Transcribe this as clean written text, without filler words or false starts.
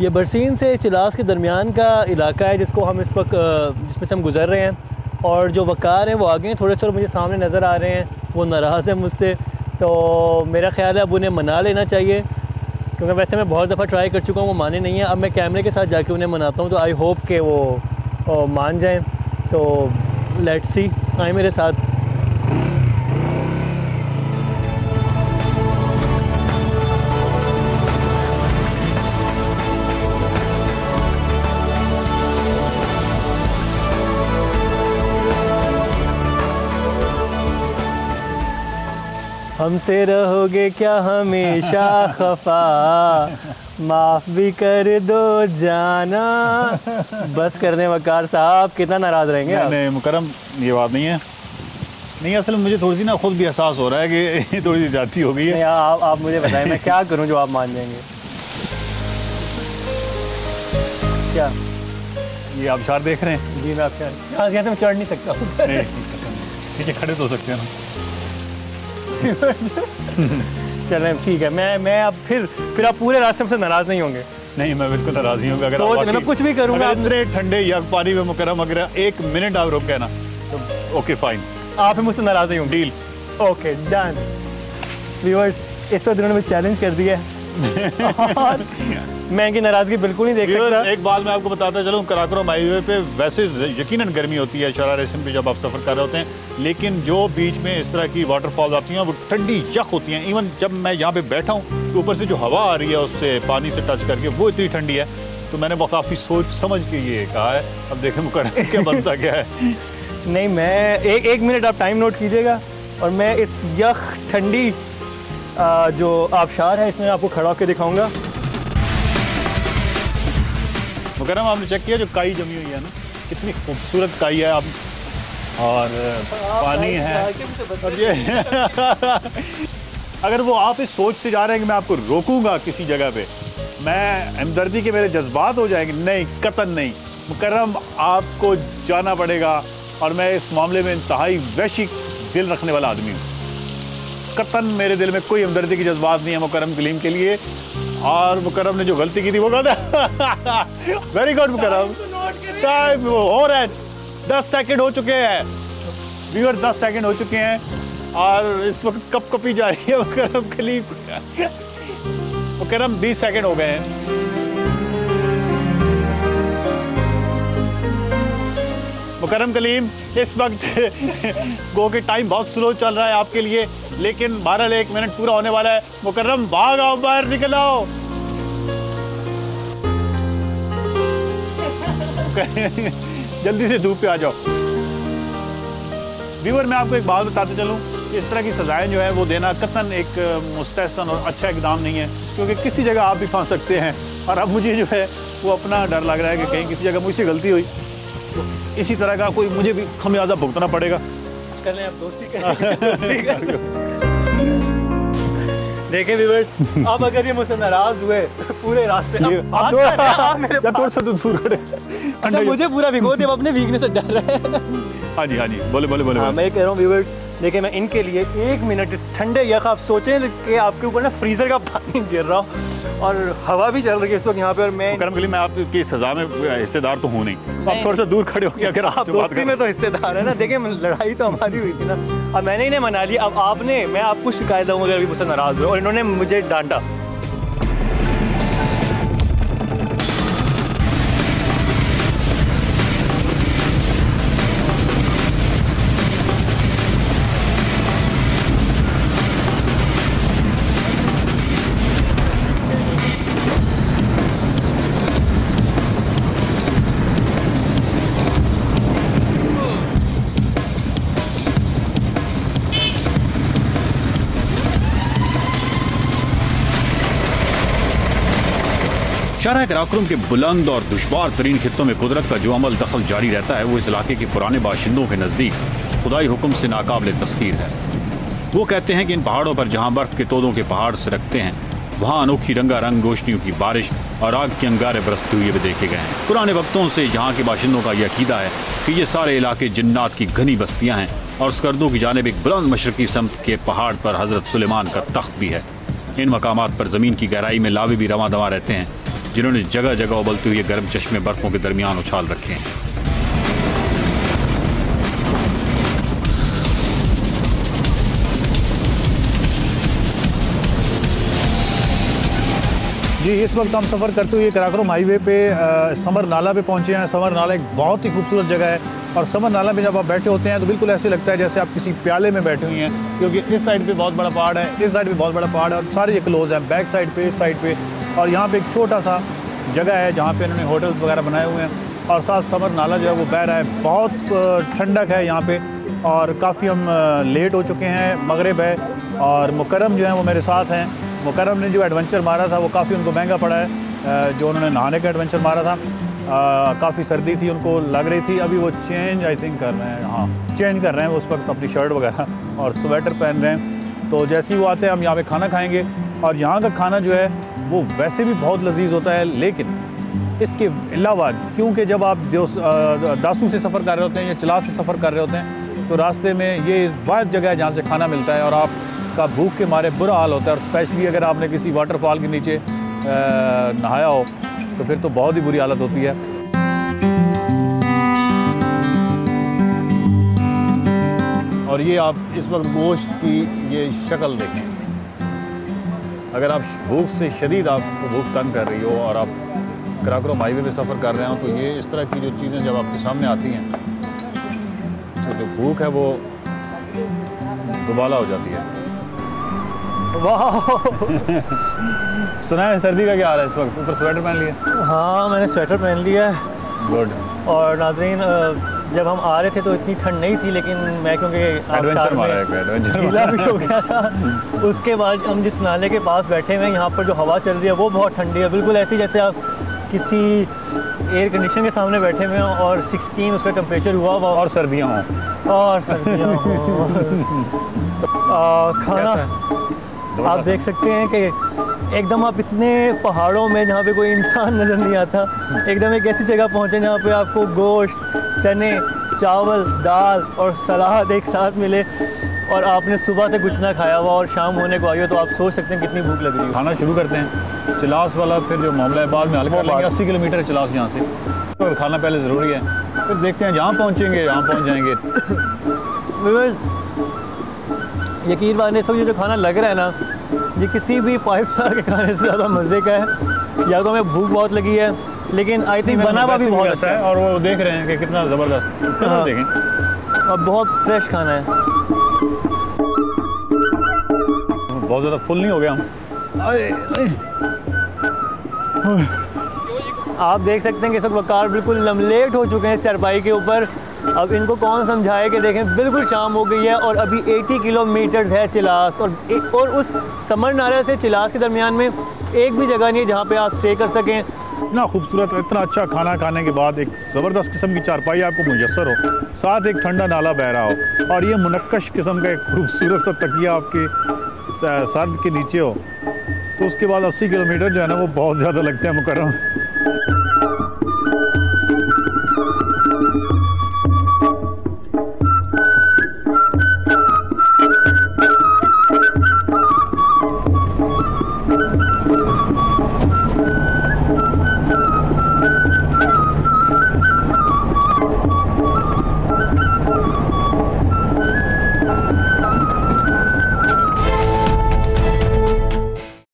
ये बरसीन से चिलास के दरमियान का इलाका है जिसको हम इस वक्त जिसमें से हम गुज़र रहे हैं। और जो वकार हैं वो आगे हैं, थोड़े थोड़े मुझे सामने नज़र आ रहे हैं, वो नाराज़ है मुझसे। तो मेरा ख्याल है अब उन्हें मना लेना चाहिए, क्योंकि वैसे मैं बहुत दफ़ा ट्राई कर चुका हूँ, वो माने नहीं है। अब मैं कैमरे के साथ जाके उन्हें मनाता हूँ, तो आई होप कि वो मान जाएँ। तो लेट्स सी, आए मेरे साथ। हमसे रहोगे क्या हमेशा खफा, माफ़ भी कर दो जाना। बस करने वकार साहब, कितना नाराज़ रहेंगे आप? नहीं मुकरम, ये बात नहीं है। नहीं, असल में मुझे थोड़ी सी ना खुद भी एहसास हो रहा है कि थोड़ी सी ज़्यादती हो गई है। आप मुझे बताएं मैं क्या करूं जो आप मान जाएंगे? क्या ये आबशार देख रहे हैं? जी मैं आपके यहाँ से चढ़ नहीं सकता हूँ। ठीक है, खड़े तो हो सकते हैं ना। चलें ठीक है, मैं अब फिर आप पूरे रास्ते से नाराज़ नहीं होंगे? नहीं, मैं बिल्कुल नाराज़ नहीं होगा। अगर मैं कुछ भी करूँगा इतने ठंडे यक पानी में मुकरम अगर 1 मिनट आप रुक गए ना तो ओके फाइन, आप ही मुझसे नाराज़ नहीं होंगे। डील। Okay done. व्यूअर्स, इस वक्त उन्होंने मुझे चैलेंज कर दिया है। मैं इनकी नाराज़गी बिल्कुल नहीं देख सकता। एक बात मैं आपको बताता चलूँ, कराकोरम हाईवे पे वैसे यकीनन गर्मी होती है शरारा रेसिम पे जब आप सफ़र कर रहे होते हैं, लेकिन जो बीच में इस तरह की वाटरफॉल्स आती हैं वो ठंडी यक होती हैं। इवन जब मैं यहाँ पे बैठा हूँ तो ऊपर से जो हवा आ रही है उससे पानी से टच करके वो इतनी ठंडी है। तो मैंने वो काफ़ी सोच समझ के ये कहा है। अब देखें मुकरम क्या बनता क्या है। नहीं, मैं एक मिनट आप टाइम नोट कीजिएगा और मैं इस यख ठंडी जो आबशार है इसमें आपको खड़ा होकर दिखाऊंगा। मुकरम, आपने चेक किया जो काई जमी हुई है ना, कितनी खूबसूरत काई है। आप और पानी है और ये अगर वो आप इस सोच से जा रहे हैं कि मैं आपको रोकूंगा किसी जगह पे, मैं हमदर्दी के मेरे जज्बात हो जाएंगे, नहीं कतन नहीं। मुकरम, आपको जाना पड़ेगा और मैं इस मामले में इंतहाई वैश्विक दिल रखने वाला आदमी हूँ। कतन मेरे दिल में कोई हमदर्दी की जज्बात नहीं है मुकरम कलीम के लिए। और मुकरम ने जो गलती की थी वो गलत। वेरी गुड मुकरम, टाइम हो रहा है, 10 सेकंड हो चुके हैं व्यूअर, 10 सेकंड हो चुके हैं और इस वक्त कप कपी जा रही है मुकरम कलीम। मुकरम 20 सेकंड हो गए हैं। मुकरम कलीम, इस वक्त गो के टाइम बहुत स्लो चल रहा है आपके लिए, लेकिन 1 मिनट पूरा होने वाला है। मुकरम भाग आओ, बाहर निकल आओ। जल्दी से धूप पे आ जाओ। व्यूअर, मैं आपको एक बात बताते चलूं, इस तरह की सजाएं जो है वो देना कतन एक मुस्तहसन और अच्छा इकदाम नहीं है, क्योंकि किसी जगह आप भी फंस सकते हैं। और अब मुझे जो है वो अपना डर लग रहा है कि कहीं किसी जगह मुझसे गलती हुई तो इसी तरह का कोई मुझे भी खमियाजा भुगतना पड़ेगा। कर लें आप दोस्ती करें। देखें व्यूअर्स, अब अगर ये मुझसे नाराज हुए पूरे रास्ते थोड़ा सा दूर खड़े, अच्छा मुझे पूरा भिगो दे, अपने वीकनेस से डर रहा है। हाँ जी हाँ जी, बोले बोले बोले। हाँ, मैं कह रहा हूँ व्यूअर्स, देखिए मैं इनके लिए 1 मिनट इस ठंडे यख, आप सोचें कि आपके ऊपर ना फ्रीजर का पानी गिर रहा हो और हवा भी चल रही है इस वक्त यहाँ पे, और मैं मुकरम कलीम, मैं आपकी सजा में हिस्सेदार तो हूँ नहीं, आप थोड़ा सा दूर खड़े हो गए। अगर आप दोस्ती में तो हिस्सेदार है ना। देखिए लड़ाई तो हमारी हुई थी ना, अब मैंने इन्हें मना लिया, अब आपने, मैं आपको शिकायत दूँगा अगर अभी मुझसे नाराज़ हुए और इन्होंने मुझे डांटा। शाहराह कराकोरम के बुलंद और दुश्वार तरीन खित्तों में कुदरत का जो अमल दखल जारी रहता है वो इस इलाके के पुराने बाशिंदों के नज़दीक खुदाई हुक्म से नाकाबिल तस्खीर है। वो कहते हैं कि इन पहाड़ों पर जहाँ बर्फ के तोदों के पहाड़ से रखते हैं वहाँ अनोखी रंगारंग रोशनियों की बारिश और आग के अंगारे बरसते हुए भी देखे गए हैं। पुराने वक्तों से यहाँ के बाशिंदों का यह अकीदा है कि ये सारे इलाके जिन्नात की घनी बस्तियाँ हैं और स्कर्दों की जानिब एक बुलंद मशरकी समत के पहाड़ पर हजरत सुलेमान का तख्त भी है। इन मकामात पर ज़मीन की गहराई में लावे भी रवां दवा रहते हैं जिन्होंने जगह जगह उबलते हुए गर्म चश्मे बर्फों के दरमियान उछाल रखे हैं। जी, इस वक्त हम सफ़र करते हुए कराकोरम हाईवे पे समर नाला पे पहुंचे हैं। समर नाला एक बहुत ही खूबसूरत जगह है और समर नाला में जब आप बैठे होते हैं तो बिल्कुल ऐसे लगता है जैसे आप किसी प्याले में बैठे हुए हैं, क्योंकि इस साइड पे बहुत बड़ा पहाड़ है, इस साइड पे बहुत बड़ा पहाड़ है और सारे ये क्लोज हैं, बैक साइड पे, इस साइड पे। और यहाँ पे एक छोटा सा जगह है जहाँ पे इन्होंने होटल्स वगैरह बनाए हुए हैं और साथ समर नाला जो है वो बह रहा है। बहुत ठंडक है यहाँ पे और काफ़ी हम लेट हो चुके हैं, मगरिब है। और मुकर्रम जो है वो मेरे साथ हैं। मुकर्रम ने जो एडवेंचर मारा था वो काफ़ी उनको महंगा पड़ा है, जो उन्होंने नहाने का एडवेंचर मारा था। काफ़ी सर्दी थी, उनको लग रही थी। अभी वो चेंज आई थिंक कर रहे हैं, हाँ चेंज कर रहे हैं उस वक्त अपनी शर्ट वगैरह और स्वेटर पहन रहे हैं। तो जैसे ही वो आते हैं हम यहाँ पे खाना खाएंगे और यहाँ का खाना जो है वो वैसे भी बहुत लजीज होता है, लेकिन इसके अलावा क्योंकि जब आप दासू से सफ़र कर रहे होते हैं या चिलास से सफ़र कर रहे होते हैं तो रास्ते में ये वाहिद जगह है जहाँ से खाना मिलता है और आपका भूख के मारे बुरा हाल होता है। और स्पेशली अगर आपने किसी वाटरफॉल के नीचे नहाया हो तो फिर तो बहुत ही बुरी हालत होती है। और ये आप इस वक्त गोश्त की ये शक्ल देखें। अगर आप भूख से शदीद आपको भूख तंग कर रही हो और आप कराकोरम हाईवे पे सफ़र कर रहे हो तो ये इस तरह की जो चीज़ें जब आपके सामने आती हैं तो जो भूख है वो दुबाला हो जाती है। वाह सुना है सर्दी का क्या हाल है इस वक्त? ऊपर स्वेटर पहन लिया? हाँ, मैंने स्वेटर पहन लिया है। गुड। और नाज़रीन, जब हम आ रहे थे तो इतनी ठंड नहीं थी, लेकिन मैं क्योंकि एडवेंचर मारा है, गीला भी हो गया था। उसके बाद हम जिस नाले के पास बैठे हुए हैं यहाँ पर जो हवा चल रही है वो बहुत ठंडी है, बिल्कुल ऐसी जैसे आप किसी एयर कंडीशन के सामने बैठे हुए हों और 16 उसका टेम्परेचर हुआ और सर्दियाँ हों खाना आप देख सकते हैं कि एकदम आप इतने पहाड़ों में जहाँ पे कोई इंसान नज़र नहीं आता, एकदम एक ऐसी जगह पहुँचे जहाँ पे आपको गोश्त, चने, चावल, दाल और सलाद एक साथ मिले और आपने सुबह से कुछ ना खाया हुआ और शाम होने को आई हो तो आप सोच सकते हैं कितनी भूख लग रही है। खाना शुरू करते हैं। चिलास वाला फिर जो मामला है बाद में हल कर लेंगे। 80 किलोमीटर है चिलास यहाँ से, तो खाना पहले ज़रूरी है, फिर देखते हैं जहाँ पहुँचेंगे यहाँ पहुँच जाएंगे। यकीन मानिए सब ये जो खाना लग रहा है ना, ये किसी भी 5 स्टार के खाने से ज़्यादा मज़े का है। या तो हमें भूख बहुत लगी है, लेकिन आई थिंक बना हुआ भी बहुत अच्छा है और वो देख रहे हैं कि कितना ज़बरदस्त। हाँ, देखें और बहुत फ्रेश खाना है। बहुत ज़्यादा फुल नहीं हो गया हम। आप देख सकते हैं कि सब वकार बिल्कुल लमलेट हो चुके हैं चारपाई के ऊपर। अब इनको कौन समझाए कि देखें बिल्कुल शाम हो गई है और अभी 80 किलोमीटर है चिलास और उस समर नाला से चिलास के दरमियान में एक भी जगह नहीं है जहाँ पे आप स्टे कर सकें। इतना खूबसूरत, इतना अच्छा खाना खाने के बाद एक ज़बरदस्त किस्म की चारपाई आपको मुयस्सर हो, साथ एक ठंडा नाला बह रहा हो और ये मुनक्कश किस्म का एक खूबसूरत सा तकिया आपके सर के नीचे हो, तो उसके बाद 80 किलोमीटर जो है ना वो बहुत ज़्यादा लगते हैं मुकर्रम।